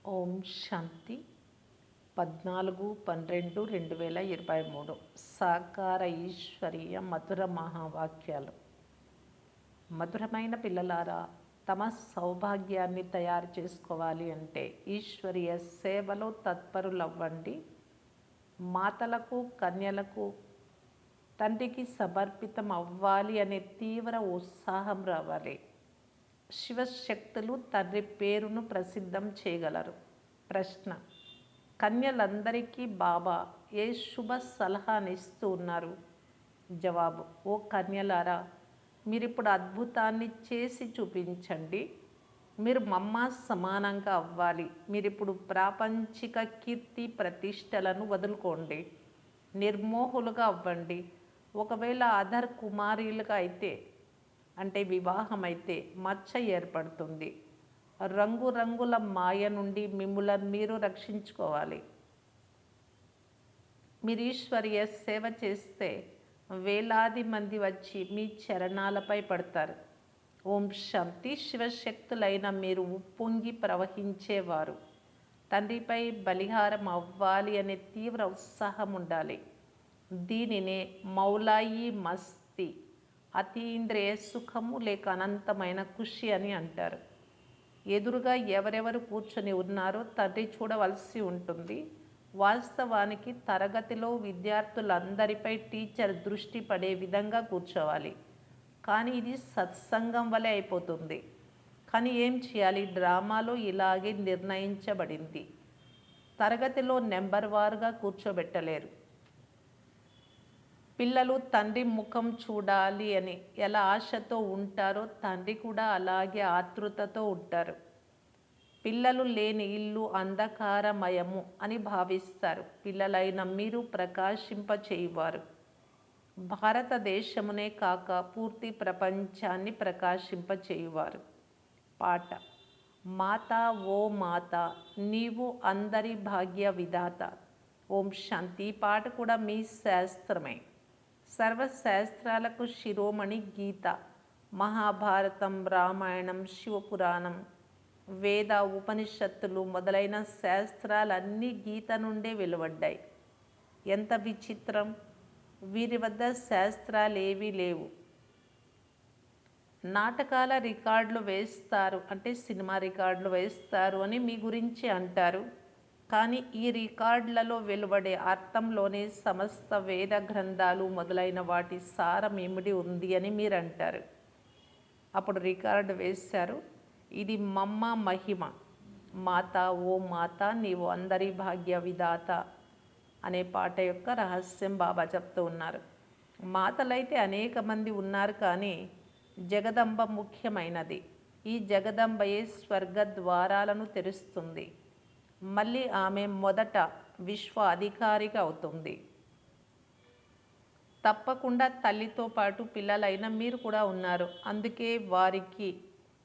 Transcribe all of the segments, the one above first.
ఓం శాంతి 14/12/2023 సాకార ఈశ్వరీయ మధుర మహావాక్యాలు. మధురమైన పిల్లలారా, తమ సౌభాగ్యాన్ని తయారు చేసుకోవాలి అంటే ఈశ్వరీయ సేవలో తత్పరులవ్వండి. మాతలకు, కన్యలకు తండ్రికి సమర్పితం అవ్వాలి అనే తీవ్ర ఉత్సాహం రావాలి. శివశక్తులు తండ్రి పేరును ప్రసిద్ధం చేయగలరు. ప్రశ్న: కన్యలందరికీ బాబా ఏ శుభ సలహానిస్తూ ఉన్నారు? జవాబు: ఓ కన్యలారా, మీరిప్పుడు అద్భుతాన్ని చేసి చూపించండి. మీరు మమ్మ సమానంగా అవ్వాలి. మీరిప్పుడు ప్రాపంచిక కీర్తి ప్రతిష్టలను వదులుకోండి. నిర్మోహులుగా అవ్వండి. ఒకవేళ అధర్ కుమారీలుగా అయితే, అంటే వివాహం అయితే మచ్చ ఏర్పడుతుంది. రంగురంగుల మాయ నుండి మిమ్ములను మీరు రక్షించుకోవాలి. మీరు ఈశ్వరీయ సేవ చేస్తే వేలాది మంది వచ్చి మీ చరణాలపై పడతారు. ఓం శాంతి. శివశక్తులైన మీరు ఉప్పొంగి ప్రవహించేవారు. తండ్రిపై బలిహారం అవ్వాలి అనే తీవ్ర ఉత్సాహం ఉండాలి. దీనినే మౌలాయి మస్తి, అతీంద్రియ సుఖము లేక అనంతమైన ఖుషి అని అంటారు. ఎదురుగా ఎవరెవరు కూర్చొని ఉన్నారో తండ్రి చూడవలసి ఉంటుంది. వాస్తవానికి తరగతిలో విద్యార్థులందరిపై టీచర్ దృష్టి పడే విధంగా కూర్చోవాలి. కానీ ఇది సత్సంగం వలె అయిపోతుంది. కానీ ఏం చేయాలి? డ్రామాలో ఇలాగే నిర్ణయించబడింది. తరగతిలో నెంబర్ వారుగా కూర్చోబెట్టలేరు. పిల్లలు తండ్రి ముఖం చూడాలి అని ఎలా ఆశతో ఉంటారో తండ్రి కూడా అలాగే ఆతృతతో ఉంటారు. పిల్లలు లేని ఇల్లు అంధకారమయము అని భావిస్తారు. పిల్లలైన మీరు ప్రకాశింపచేయువారు. భారతదేశమునే కాక పూర్తి ప్రపంచాన్ని ప్రకాశింపచేయువారు. పాట: మాతా ఓ మాతా, నీవు అందరి భాగ్య విధాత. ఓం శాంతి. ఈ పాట కూడా మీ శాస్త్రమే. సర్వశాస్త్రాలకు శిరోమణి గీత. మహాభారతం, రామాయణం, శివపురాణం, వేద, ఉపనిషత్తులు మొదలైన శాస్త్రాలన్నీ గీత నుండే వెలువడ్డాయి. ఎంత విచిత్రం! వీరి వద్ద శాస్త్రాలేవీ లేవు. నాటకాల రికార్డులు వేస్తారు, అంటే సినిమా రికార్డులు వేస్తారు అని మీ గురించి అంటారు. కానీ ఈ రికార్డులలో వెలువడే అర్థంలోనే సమస్త వేద గ్రంథాలు మొదలైన వాటి సారం ఇమిడి ఉంది అని మీరు అంటారు. అప్పుడు రికార్డు వేశారు. ఇది మమ్మ మహిమ. మాతా ఓ మాతా, నీవు అందరి భాగ్య విధాత అనే పాట యొక్క రహస్యం బాబా చెప్తూ ఉన్నారు. మాతలైతే అనేక మంది ఉన్నారు, కానీ జగదంబ ముఖ్యమైనది. ఈ జగదంబయే స్వర్గ ద్వారాలను తెరుస్తుంది. మళ్ళీ ఆమె మొదట విశ్వ అధికారిగా అవుతుంది. తప్పకుండా తల్లితో పాటు పిల్లలైన మీరు కూడా ఉన్నారు. అందుకే వారికి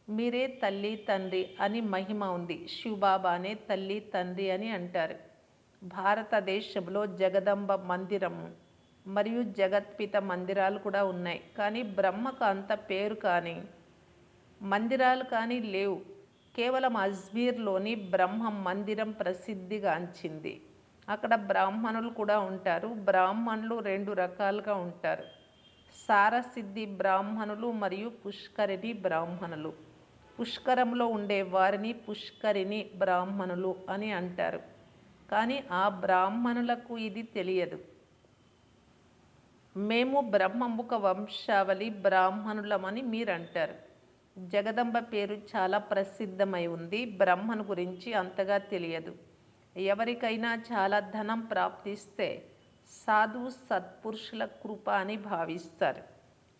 మీరే తల్లి తండ్రి అని మహిమ ఉంది. శివబాబానే తల్లి తండ్రి అని అంటారు. భారతదేశంలో జగదంబ మందిరము మరియు జగత్పిత మందిరాలు కూడా ఉన్నాయి. కానీ బ్రహ్మకు అంత పేరు కానీ మందిరాలు కానీ లేవు. కేవలం అజ్మీర్లోని బ్రహ్మ మందిరం ప్రసిద్ధిగాంచింది. అక్కడ బ్రాహ్మణులు కూడా ఉంటారు. బ్రాహ్మణులు 2 రకాలుగా ఉంటారు: సారసిద్ధి బ్రాహ్మణులు మరియు పుష్కరిణి బ్రాహ్మణులు. పుష్కరంలో ఉండే వారిని పుష్కరిణి బ్రాహ్మణులు అని అంటారు. కానీ ఆ బ్రాహ్మణులకు ఇది తెలియదు. మేము బ్రహ్మముఖ వంశావళి బ్రాహ్మణులమని మీరంటారు. జగదంబ పేరు చాలా ప్రసిద్ధమై ఉంది. బ్రహ్మను గురించి అంతగా తెలియదు. ఎవరికైనా చాలా ధనం ప్రాప్తిస్తే సాధు సత్పురుషుల కృప అని భావిస్తారు.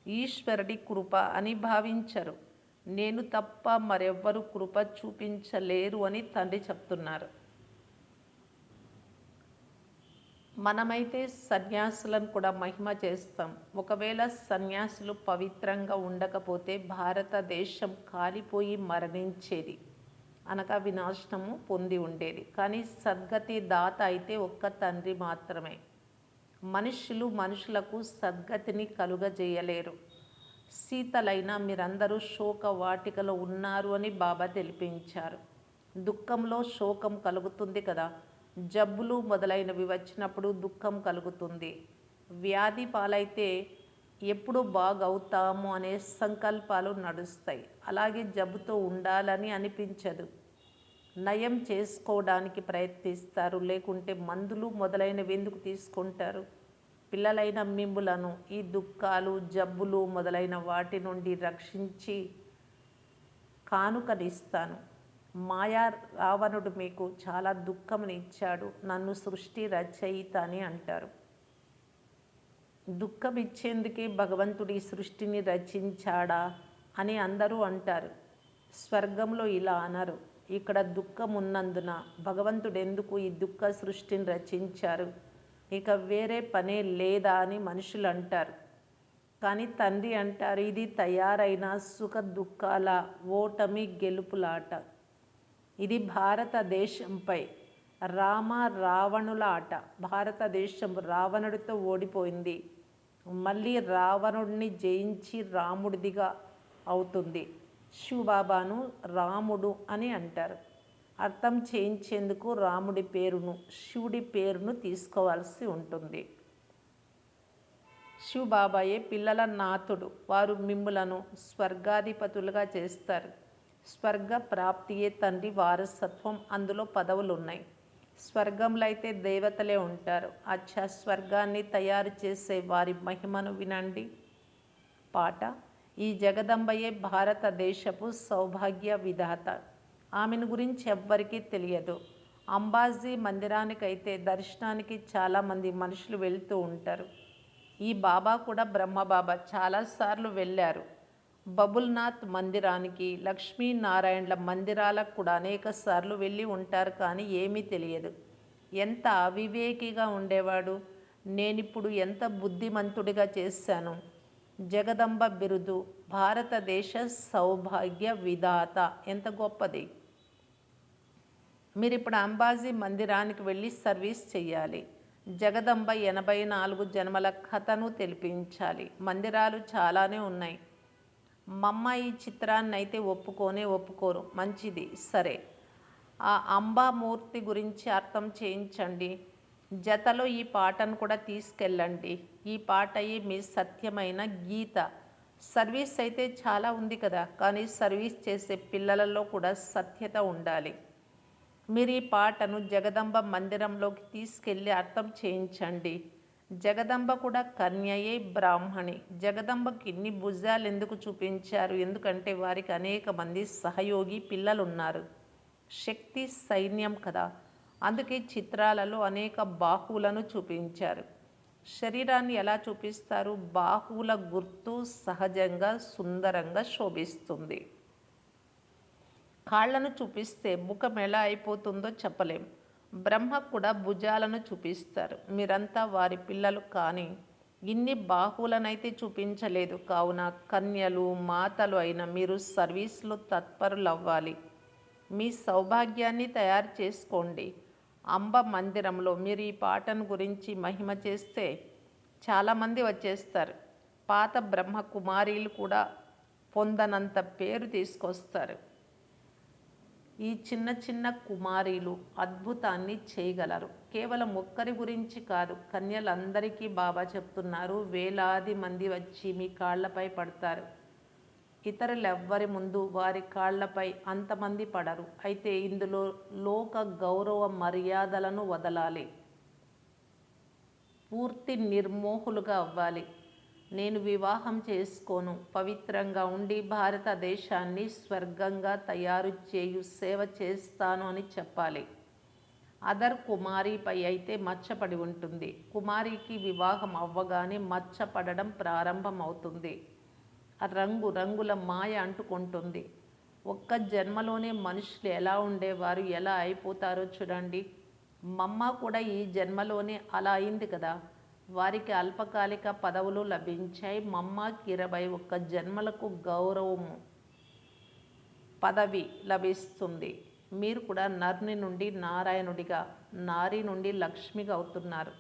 ఈశ్వరుడి కృప అని భావించరు. నేను తప్ప మరెవ్వరూ కృప చూపించలేరు అని తండ్రి చెప్తున్నారు. మనమైతే సన్యాసులను కూడా మహిమ చేస్తాం. ఒకవేళ సన్యాసులు పవిత్రంగా ఉండకపోతే భారతదేశం కాలిపోయి మరణించేది, అనగా వినాశనము పొంది ఉండేది. కానీ సద్గతి దాత అయితే ఒక్క తండ్రి మాత్రమే. మనుషులు మనుషులకు సద్గతిని కలుగజేయలేరు. సీతలైన మీరందరూ శోక వాటికలో ఉన్నారు అని బాబా తెలిపించారు. దుఃఖంలో శోకం కలుగుతుంది కదా. జబ్బులు మొదలైనవి వచ్చినప్పుడు దుఃఖం కలుగుతుంది. వ్యాధి పాలైతే ఎప్పుడు బాగవుతాము అనే సంకల్పాలు నడుస్తాయి. అలాగే జబ్బుతో ఉండాలని అనిపించదు, నయం చేసుకోవడానికి ప్రయత్నిస్తారు. లేకుంటే మందులు మొదలైనవి ఎందుకు తీసుకుంటారు? పిల్లలైన మిమ్ములను ఈ దుఃఖాలు, జబ్బులు మొదలైన వాటి నుండి రక్షించి కానుకనిస్తాను. మాయా రావణుడు మీకు చాలా దుఃఖమునిచ్చాడు, నన్ను సృష్టి రచయిత అని అంటారు. దుఃఖం ఇచ్చేందుకే భగవంతుడి సృష్టిని రచించాడా అని అందరూ అంటారు. స్వర్గంలో ఇలా అనరు. ఇక్కడ దుఃఖం ఉన్నందున భగవంతుడు ఎందుకు ఈ దుఃఖ సృష్టిని రచించారు, ఇక వేరే పనే లేదా అని మనుషులు అంటారు. కానీ తండ్రి అంటారు, ఇది తయారైన సుఖ దుఃఖాల ఓటమి గెలుపులాట. ఇది భారతదేశంపై రామ రావణుల ఆట. భారతదేశం రావణుడితో ఓడిపోయింది, మళ్ళీ రావణుడిని జయించి రాముడిదిగా అవుతుంది. శివబాబాను రాముడు అని అంటారు. అర్థం చేయించేందుకు రాముడి పేరును, శివుడి పేరును తీసుకోవాల్సి ఉంటుంది. శివబాబాయే పిల్లల నాథుడు. వారు మిమ్ములను స్వర్గాధిపతులుగా చేస్తారు. స్వర్గ ప్రాప్తియే తండ్రి వారసత్వం. అందులో పదవులున్నాయి. స్వర్గంలో అయితే దేవతలే ఉంటారు. అచ్చా, స్వర్గాన్ని తయారు చేసే వారి మహిమను వినండి. పాట. ఈ జగదంబయే భారతదేశపు సౌభాగ్య విధాత. ఆమెను గురించి ఎవ్వరికీ తెలియదు. అంబాజీ మందిరానికైతే దర్శనానికి చాలామంది మనుషులు వెళ్తూ ఉంటారు. ఈ బాబా కూడా బ్రహ్మబాబా చాలాసార్లు వెళ్ళారు. బబుల్నాథ్ మందిరానికి, లక్ష్మీనారాయణల మందిరాలకు కూడా అనేక సార్లు వెళ్ళి ఉంటారు. కానీ ఏమీ తెలియదు. ఎంత అవివేకిగా ఉండేవాడు. నేనిప్పుడు ఎంత బుద్ధిమంతుడిగా చేశాను. జగదంబ బిరుదు, భారతదేశ సౌభాగ్య విధాత ఎంత గొప్పది. మీరిప్పుడు అంబాజీ మందిరానికి వెళ్ళి సర్వీస్ చెయ్యాలి. జగదంబ 84 జన్మల కథను తెలిపించాలి. మందిరాలు చాలానే ఉన్నాయి. మమ్మ ఈ చిత్రాన్నైతే ఒప్పుకోరు. మంచిది, సరే. ఆ అంబామూర్తి గురించి అర్థం చేయించండి. జతలో ఈ పాటను కూడా తీసుకెళ్ళండి. ఈ పాటయే మీ సత్యమైన గీత. సర్వీస్ అయితే చాలా ఉంది కదా, కానీ సర్వీస్ చేసే పిల్లలలో కూడా సత్యత ఉండాలి. మీరు ఈ పాటను జగదంబ మందిరంలోకి తీసుకెళ్ళి అర్థం చేయించండి. జగదంబ కూడా కన్యయే, బ్రాహ్మణి. జగదంబకి ఇన్ని భుజాలు ఎందుకు చూపించారు? ఎందుకంటే వారికి అనేక మంది సహయోగి పిల్లలున్నారు. శక్తి సైన్యం కదా, అందుకే చిత్రాలలో అనేక బాహువులను చూపించారు. శరీరాన్ని ఎలా చూపిస్తారు? బాహువుల గుర్తు సహజంగా సుందరంగా శోభిస్తుంది. కాళ్లను చూపిస్తే ముఖం ఎలా అయిపోతుందో చెప్పలేం. బ్రహ్మ కూడా భుజాలను చూపిస్తారు. మీరంతా వారి పిల్లలు, కానీ ఇన్ని బాహువులనైతే చూపించలేదు. కావున కన్యలు, మాతలు అయిన మీరు సర్వీస్లో తత్పరులవ్వాలి. మీ సౌభాగ్యాన్ని తయారు చేసుకోండి. అంబ మందిరంలో మీరు ఈ పాటను గురించి మహిమ చేస్తే చాలామంది వచ్చేస్తారు. పాత బ్రహ్మ కుమారీలు కూడా పొందనంత పేరు తీసుకొస్తారు. ఈ చిన్న చిన్న కుమారీలు అద్భుతాన్ని చేయగలరు. కేవలం ఒక్కరి గురించి కాదు, కన్యలందరికీ బాబా చెప్తున్నారు. వేలాది మంది వచ్చి మీ కాళ్లపై పడతారు. ఇతరులెవ్వరి ముందు వారి కాళ్లపై అంతమంది పడరు. అయితే ఇందులో లోక గౌరవ మర్యాదలను వదలాలి. పూర్తి నిర్మోహులుగా అవ్వాలి. నేను వివాహం చేసుకోను, పవిత్రంగా ఉండి భారతదేశాన్ని స్వర్గంగా తయారు చేయు సేవ చేస్తాను అని చెప్పాలి. అదర్ కుమారిపై అయితే మచ్చపడి ఉంటుంది. కుమారికి వివాహం అవ్వగానే మచ్చపడడం ప్రారంభమవుతుంది. రంగు రంగుల మాయ అంటుకుంటుంది. ఒక్క జన్మలోనే మనుషులు ఎలా ఉండేవారు, ఎలా అయిపోతారో చూడండి. మమ్మ కూడా ఈ జన్మలోనే అలా అయింది కదా. వారికి అల్పకాలిక పదవులు లభించాయి. మమ్మకి 21 జన్మలకు గౌరవము, పదవి లభిస్తుంది. మీరు కూడా నరుని నుండి నారాయణుడిగా, నారి నుండి లక్ష్మిగా అవుతున్నారు.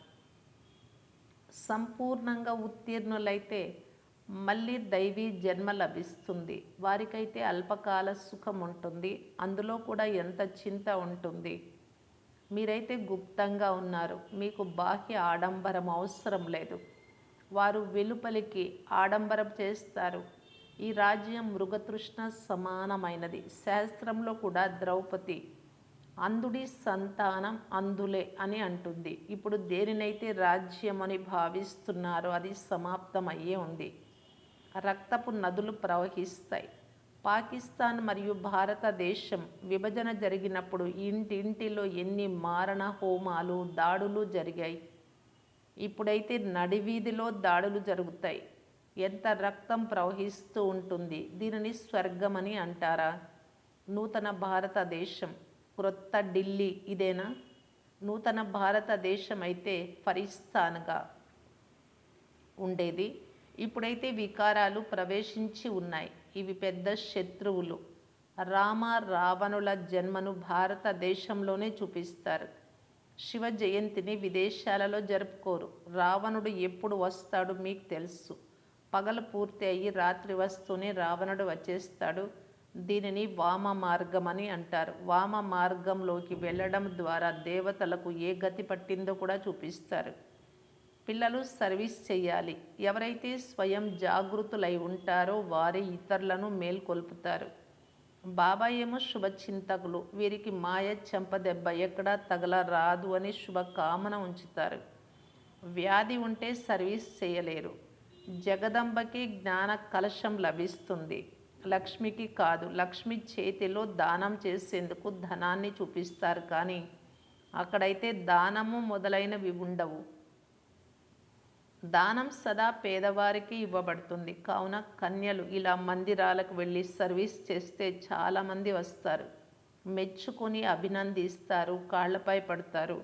సంపూర్ణంగా ఉత్తీర్ణులైతే మళ్ళీ దైవీ జన్మ లభిస్తుంది. వారికైతే అల్పకాల సుఖం ఉంటుంది, అందులో కూడా ఎంత చింత ఉంటుంది. మీరైతే గుప్తంగా ఉన్నారు, మీకు బాహ్య ఆడంబరం అవసరం లేదు. వారు వెలుపలికి ఆడంబరం చేస్తారు. ఈ రాజ్యం మృగతృష్ణ సమానమైనది. శాస్త్రంలో కూడా ద్రౌపది అంధుడి సంతానం అంధులే అని అంటుంది. ఇప్పుడు దేనినైతే రాజ్యం అని భావిస్తున్నారో అది సమాప్తమయ్యే ఉంది. రక్తపు నదులు ప్రవహిస్తాయి. పాకిస్తాన్ మరియు భారతదేశం విభజన జరిగినప్పుడు ఇంటింటిలో ఎన్ని మారణ హోమాలు, దాడులు జరిగాయి. ఇప్పుడైతే నడివీధిలో దాడులు జరుగుతాయి. ఎంత రక్తం ప్రవహిస్తూ ఉంటుంది. దీనిని స్వర్గమని అంటారా? నూతన భారతదేశం, క్రొత్త ఢిల్లీ ఇదేనా? నూతన భారతదేశం అయితే ఫరిస్తాన్గా ఉండేది. ఇప్పుడైతే వికారాలు ప్రవేశించి ఉన్నాయి. ఇవి పెద్ద శత్రువులు. రామ రావణుల జన్మను భారతదేశంలోనే చూపిస్తారు. శివ జయంతిని విదేశాలలో జరుపుకోరు. రావణుడు ఎప్పుడు వస్తాడు మీకు తెలుసు. పగలు పూర్తి అయ్యి రాత్రి వస్తూనే రావణుడు వచ్చేస్తాడు. దీనిని వామ మార్గం అని అంటారు. వామ మార్గంలోకి వెళ్ళడం ద్వారా దేవతలకు ఏ గతి పట్టిందో కూడా చూపిస్తారు. పిల్లలు సర్వీస్ చేయాలి. ఎవరైతే స్వయం జాగృతులై ఉంటారో వారే ఇతరులను మేల్కొల్పుతారు. బాబా ఏమో శుభచింతకులు. వీరికి మాయ చెంపదెబ్బ ఎక్కడా తగలరాదు అని శుభకామన ఉంచుతారు. వ్యాధి ఉంటే సర్వీస్ చేయలేరు. జగదంబకి జ్ఞాన కలశం లభిస్తుంది, లక్ష్మికి కాదు. లక్ష్మి చేతిలో దానం చేసేందుకు ధనాన్ని చూపిస్తారు, కానీ అక్కడైతే దానము మొదలైనవి ఉండవు. దానం సదా పేదవారికి ఇవ్వబడుతుంది. కావున కన్యలు ఇలా మందిరాలకు వెళ్ళి సర్వీస్ చేస్తే చాలామంది వస్తారు, మెచ్చుకొని అభినందిస్తారు, కాళ్ళపై పడతారు.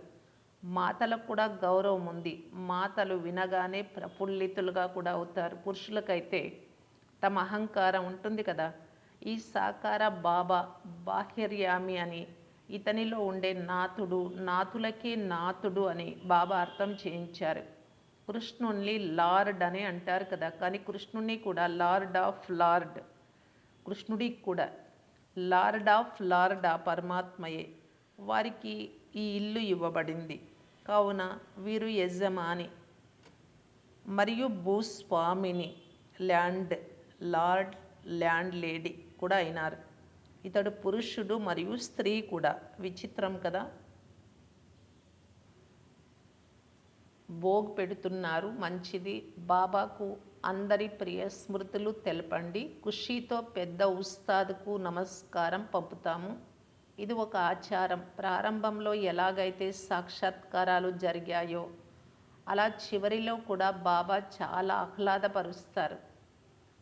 మాతలకు కూడా గౌరవం ఉంది. మాతలు వినగానే ప్రఫుల్లితులుగా కూడా అవుతారు. పురుషులకైతే తమ అహంకారం ఉంటుంది కదా. ఈ సాకార బాబా బాహ్యర్యామి అని, ఇతనిలో ఉండే నాథుడు నాథులకే నాథుడు అని బాబా అర్థం చేయించారు. కృష్ణుణ్ణి లార్డ్ అని అంటారు కదా, కానీ కృష్ణుని కూడా లార్డ్ ఆఫ్ లార్డ్, కృష్ణుడికి కూడా లార్డ్ ఆఫ్ లార్డ్ ఆ పరమాత్మయే. వారికి ఈ ఇల్లు ఇవ్వబడింది. కావున వీరు యజమాని మరియు భూస్వామిని, ల్యాండ్ లార్డ్, ల్యాండ్ లేడీ కూడా అయినారు. ఇతడు పురుషుడు మరియు స్త్రీ కూడా. విచిత్రం కదా. భోగ్ పెడుతున్నారు, మంచిది. బాబాకు అందరి ప్రియ స్మృతులు తెలపండి. ఖుషీతో పెద్ద ఉస్తాద్కు నమస్కారం పంపుతాము. ఇది ఒక ఆచారం. ప్రారంభంలో ఎలాగైతే సాక్షాత్కారాలు జరిగాయో అలా చివరిలో కూడా బాబా చాలా ఆహ్లాదపరుస్తారు.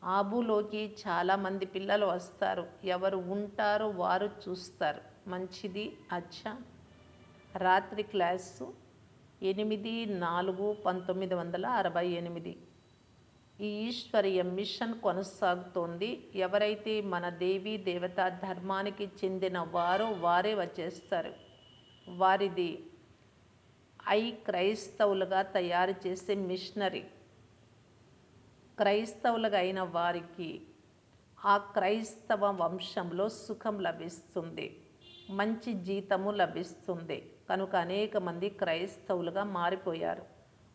ఆబులోకి చాలామంది పిల్లలు వస్తారు. ఎవరు ఉంటారో వారు చూస్తారు. మంచిది. అచ్చా. రాత్రి క్లాసు 8/4/1968. ఈ ఈశ్వరీయ మిషన్ కొనసాగుతోంది. ఎవరైతే మన దేవీ దేవతా ధర్మానికి చెందిన వారో వారే వచ్చేస్తారు. వారిది క్రైస్తవులుగా తయారు చేసే మిషనరీ. క్రైస్తవులుగా అయిన వారికి ఆ క్రైస్తవ వంశంలో సుఖం లభిస్తుంది, మంచి జీతము లభిస్తుంది. కనుక అనేక మంది క్రైస్తవులుగా మారిపోయారు.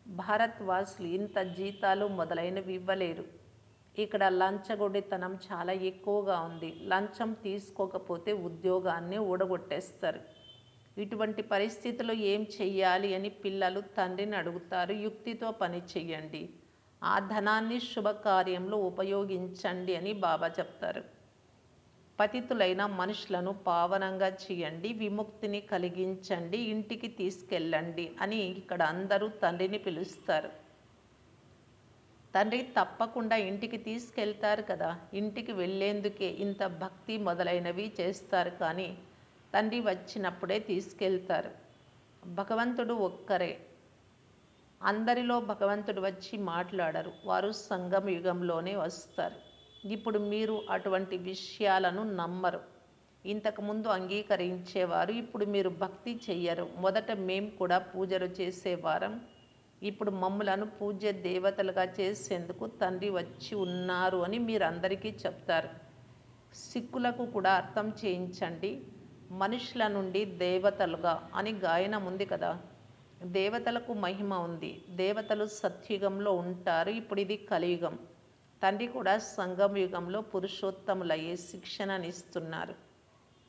భారత్వాసులు ఇంత జీతాలు మొదలైనవి ఇవ్వలేరు. ఇక్కడ లంచగొండితనం చాలా ఎక్కువగా ఉంది. లంచం తీసుకోకపోతే ఉద్యోగాన్ని ఊడగొట్టేస్తారు. ఇటువంటి పరిస్థితుల్లో ఏం చెయ్యాలి అని పిల్లలు తండ్రిని అడుగుతారు. యుక్తితో పని చెయ్యండి, ఆ ధనాన్ని శుభకార్యంలో ఉపయోగించండి అని బాబా చెప్తారు. పతితులైన మనుషులను పావనంగా చేయండి, విముక్తిని కలిగించండి, ఇంటికి తీసుకెళ్ళండి అని ఇక్కడ అందరూ తండ్రిని పిలుస్తారు. తండ్రి తప్పకుండా ఇంటికి తీసుకెళ్తారు కదా. ఇంటికి వెళ్ళేందుకే ఇంత భక్తి మొదలైనవి చేస్తారు, కానీ తండ్రి వచ్చినప్పుడే తీసుకెళ్తారు. భగవంతుడు ఒక్కరే. అందరిలో భగవంతుడు వచ్చి మాట్లాడరు. వారు సంగమ యుగంలోనే వస్తారు. ఇప్పుడు మీరు అటువంటి విషయాలను నమ్మరు. ఇంతకుముందు అంగీకరించేవారు, ఇప్పుడు మీరు భక్తి చెయ్యరు. మొదట మేం కూడా పూజలు చేసేవారం, ఇప్పుడు మమ్ములను పూజ్య దేవతలుగా చేసేందుకు తండ్రి వచ్చి ఉన్నారు అని మీరందరికీ చెప్తారు. సిక్కులకు కూడా అర్థం చేయించండి. మనుషుల నుండి దేవతలుగా అని గాయనం ఉంది కదా. దేవతలకు మహిమ ఉంది. దేవతలు సత్యుగంలో ఉంటారు. ఇప్పుడు ఇది కలియుగం. తండ్రి కూడా సంగమ యుగంలో పురుషోత్తములయ్యే శిక్షణనిస్తున్నారు.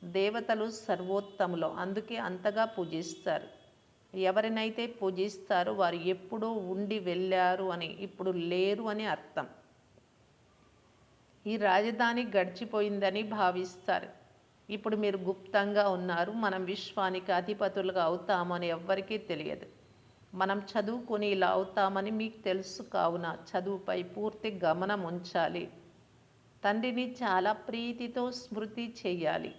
దేవతలు సర్వోత్తములు, అందుకే అంతగా పూజిస్తారు. ఎవరినైతే పూజిస్తారో వారు ఎప్పుడో ఉండి వెళ్ళారు అని, ఇప్పుడు లేరు అని అర్థం. ఈ రాజధాని గడిచిపోయిందని భావిస్తారు. ఇప్పుడు మీరు గుప్తంగా ఉన్నారు. మనం విశ్వానికి అధిపతులుగా అవుతామని ఎవ్వరికీ తెలియదు. మనం చదువుకొని ఇలా అవుతామని మీకు తెలుసు. కావున చదువుపై పూర్తి గమనం ఉంచాలి. తండ్రిని చాలా ప్రీతితో స్మృతి చేయాలి.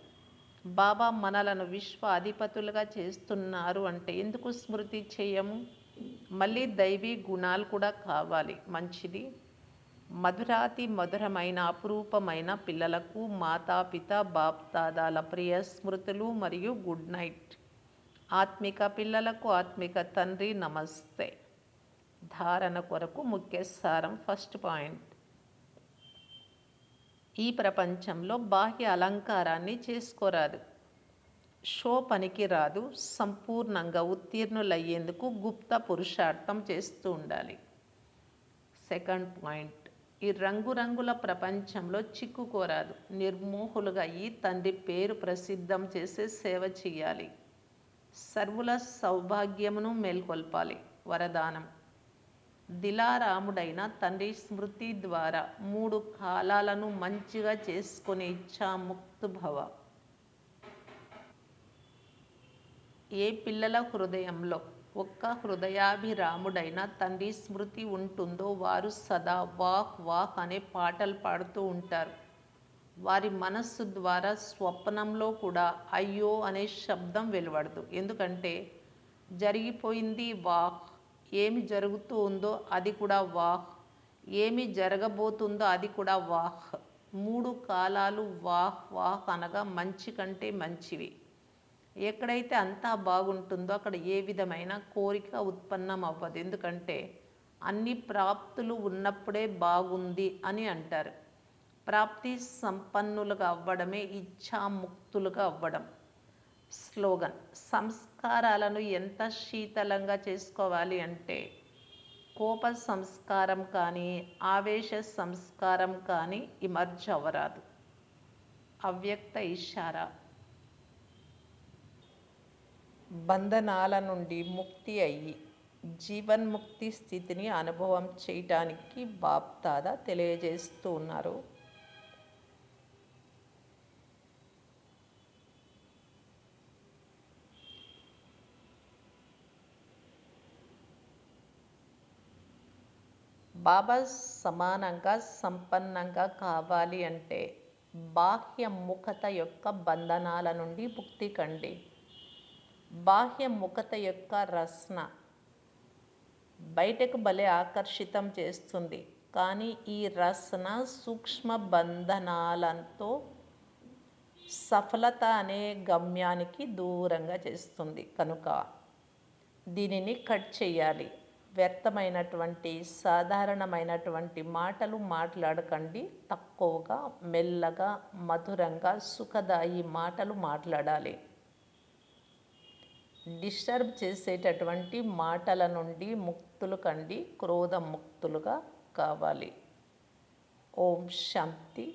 బాబా మనలను విశ్వ అధిపతులుగా చేస్తున్నారు అంటే ఎందుకు స్మృతి చేయము? మళ్ళీ దైవీ గుణాలు కూడా కావాలి. మంచిది. మధురాతి మధురమైన అపురూపమైన పిల్లలకు మాతాపిత బాప్దాదాల ప్రియ స్మృతులు మరియు గుడ్ నైట్. ఆత్మిక పిల్లలకు ఆత్మిక తండ్రి నమస్తే. ధారణ కొరకు ముఖ్య సారం. ఫస్ట్ పాయింట్, ఈ ప్రపంచంలో బాహ్య అలంకారాన్ని చేసుకోరాదు. షో పనికి రాదు. సంపూర్ణంగా ఉత్తీర్ణులయ్యేందుకు గుప్త పురుషార్థం చేస్తూ ఉండాలి. సెకండ్ పాయింట్, ఈ రంగురంగుల ప్రపంచంలో చిక్కుకోరాదు. నిర్మోహులుగా ఈ తండ్రి పేరు ప్రసిద్ధం చేసే సేవ చేయాలి. సర్వుల సౌభాగ్యమును మేల్కొల్పాలి. వరదానం, దిలారాముడైన తండ్రి స్మృతి ద్వారా 3 కాలాలను మంచిగా చేసుకునే ఇచ్ఛాముక్త్ భవ. ఏ పిల్లల హృదయంలో ఒక్క హృదయాభిరాముడైన తండ్రి స్మృతి ఉంటుందో వారు సదా వాహ్ వాహ్ అనే పాటలు పాడుతూ ఉంటారు. వారి మనస్సు ద్వారా స్వప్నంలో కూడా అయ్యో అనే శబ్దం వెలువడదు. ఎందుకంటే జరిగిపోయింది వాహ్, ఏమి జరుగుతూ ఉందో అది కూడా వాహ్, ఏమి జరగబోతుందో అది కూడా వాహ్. 3 కాలాలు వాహ్ వాహ్ అనగా మంచి కంటే మంచివి. ఎక్కడైతే అంతా బాగుంటుందో అక్కడ ఏ విధమైన కోరిక ఉత్పన్నం అవ్వదు. ఎందుకంటే అన్ని ప్రాప్తులు ఉన్నప్పుడే బాగుంది అని అంటారు. ప్రాప్తి సంపన్నులుగా అవ్వడమే ఇచ్ఛాముక్తులుగా అవ్వడం. స్లోగన్, సంస్కారాలను ఎంత శీతలంగా చేసుకోవాలి అంటే కోప సంస్కారం కానీ ఆవేశ సంస్కారం కానీ ఇమర్జ్ అవ్వరాదు. అవ్యక్త ఇషారా, బంధనాల నుండి ముక్తి అయ్యి జీవన్ముక్తి స్థితిని అనుభవం చేయటానికి బాప్దాదా తెలియజేస్తూ ఉన్నారు. బాబా సమానంగా సంపన్నంగా కావాలి అంటే బాహ్య ముఖత యొక్క బంధనాల నుండి ముక్తి కండి. బాహ్య ముఖత యొక్క రస్న బయటకు భలే ఆకర్షితం చేస్తుంది, కానీ ఈ రస్న సూక్ష్మ బంధనాలతో సఫలత అనే గమ్యానికి దూరంగా చేస్తుంది. కనుక దీనిని కట్ చేయాలి. వ్యర్థమైనటువంటి సాధారణమైనటువంటి మాటలు మాట్లాడకండి. తక్కువగా, మెల్లగా, మధురంగా, సుఖదాయి మాటలు మాట్లాడాలి. డిస్టర్బ్ చేసేటటువంటి మాటల నుండి ముక్తులు కండి. క్రోధముక్తులుగా కావాలి. ఓం శాంతి.